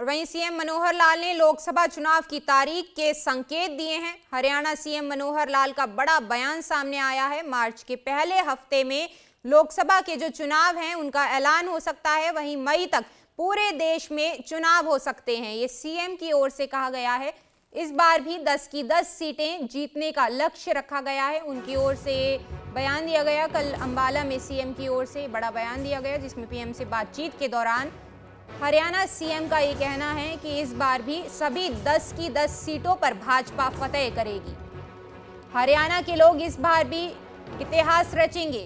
और वहीं सीएम मनोहर लाल ने लोकसभा चुनाव की तारीख के संकेत दिए हैं। हरियाणा सीएम मनोहर लाल का बड़ा बयान सामने आया है। मार्च के पहले हफ्ते में लोकसभा के जो चुनाव हैं उनका ऐलान हो सकता है, वहीं मई तक पूरे देश में चुनाव हो सकते हैं, ये सीएम की ओर से कहा गया है। इस बार भी 10 की 10 सीटें जीतने का लक्ष्य रखा गया है, उनकी ओर से बयान दिया गया। कल अंबाला में सीएम की ओर से बड़ा बयान दिया गया, जिसमें पीएम से बातचीत के दौरान हरियाणा सीएम का ये कहना है कि इस बार भी सभी 10 की 10 सीटों पर भाजपा फतेह करेगी। हरियाणा के लोग इस बार भी इतिहास रचेंगे,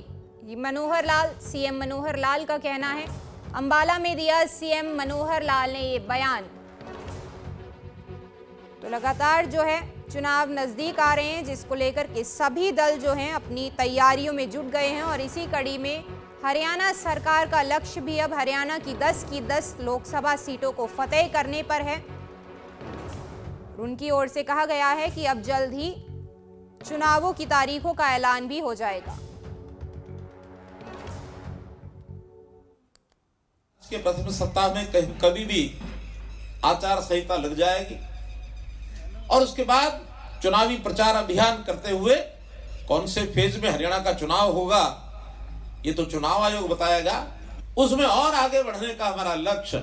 ये मनोहर लाल, सीएम मनोहर लाल का कहना है। अंबाला में दिया सीएम मनोहर लाल ने ये बयान। तो लगातार जो है चुनाव नजदीक आ रहे हैं, जिसको लेकर के सभी दल जो हैं अपनी तैयारियों में जुट गए हैं और इसी कड़ी में हरियाणा सरकार का लक्ष्य भी अब हरियाणा की 10 लोकसभा सीटों को फतेह करने पर है। उनकी ओर से कहा गया है कि अब जल्द ही चुनावों की तारीखों का ऐलान भी हो जाएगा। के प्रथम सप्ताह में कभी भी आचार संहिता लग जाएगी और उसके बाद चुनावी प्रचार अभियान करते हुए कौन से फेज में हरियाणा का चुनाव होगा ये तो चुनाव आयोग बताएगा। उसमें और आगे बढ़ने का हमारा लक्ष्य,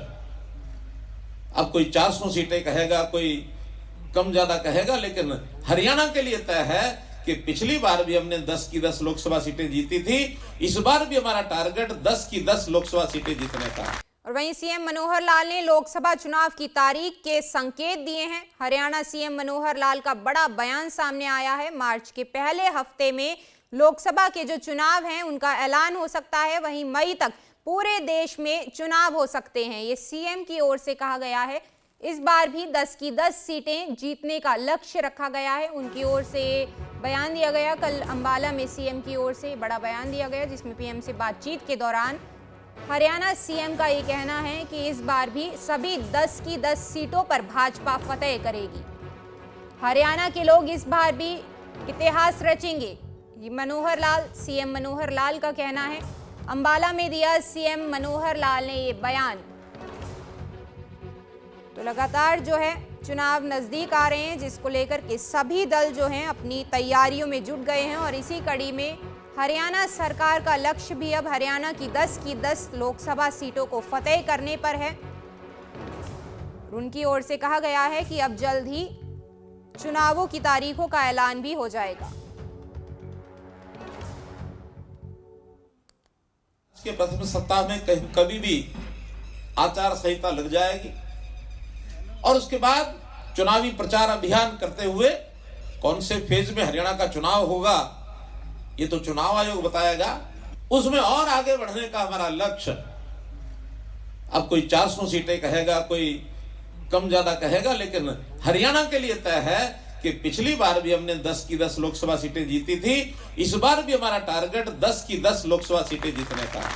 अब कोई 400 सीटें कहेगा, कोई कम ज्यादा कहेगा, लेकिन हरियाणा के लिए तय है कि पिछली बार भी हमने 10 की 10 लोकसभा सीटें जीती थी, इस बार भी हमारा टारगेट 10 की 10 लोकसभा सीटें जीतने का। और वहीं सीएम मनोहर लाल ने लोकसभा चुनाव की तारीख के संकेत दिए हैं। हरियाणा सीएम मनोहर लाल का बड़ा बयान सामने आया है। मार्च के पहले हफ्ते में लोकसभा के जो चुनाव हैं उनका ऐलान हो सकता है, वहीं मई तक पूरे देश में चुनाव हो सकते हैं, ये सीएम की ओर से कहा गया है। इस बार भी 10 की 10 सीटें जीतने का लक्ष्य रखा गया है, उनकी ओर से बयान दिया गया। कल अंबाला में सीएम की ओर से बड़ा बयान दिया गया, जिसमें पीएम से बातचीत के दौरान हरियाणा सीएम का ये कहना है कि इस बार भी सभी 10 की 10 सीटों पर भाजपा फतेह करेगी। हरियाणा के लोग इस बार भी इतिहास रचेंगे, ये मनोहर लाल, सीएम मनोहर लाल का कहना है। अंबाला में दिया सीएम मनोहर लाल ने ये बयान। तो लगातार जो है चुनाव नजदीक आ रहे हैं, जिसको लेकर के सभी दल जो हैं अपनी तैयारियों में जुट गए हैं और इसी कड़ी में हरियाणा सरकार का लक्ष्य भी अब हरियाणा की 10 लोकसभा सीटों को फतेह करने पर है। उनकी ओर से कहा गया है कि अब जल्द ही चुनावों की तारीखों का ऐलान भी हो जाएगा। के प्रथम सप्ताह में कभी भी आचार संहिता लग जाएगी और उसके बाद चुनावी प्रचार अभियान करते हुए कौन से फेज में हरियाणा का चुनाव होगा ये तो चुनाव आयोग बताएगा। उसमें और आगे बढ़ने का हमारा लक्ष्य, अब कोई 400 सीटें कहेगा, कोई कम ज्यादा कहेगा, लेकिन हरियाणा के लिए तय है कि पिछली बार भी हमने 10 की 10 लोकसभा सीटें जीती थी, इस बार भी हमारा टारगेट 10 की 10 लोकसभा सीटें जीतने का।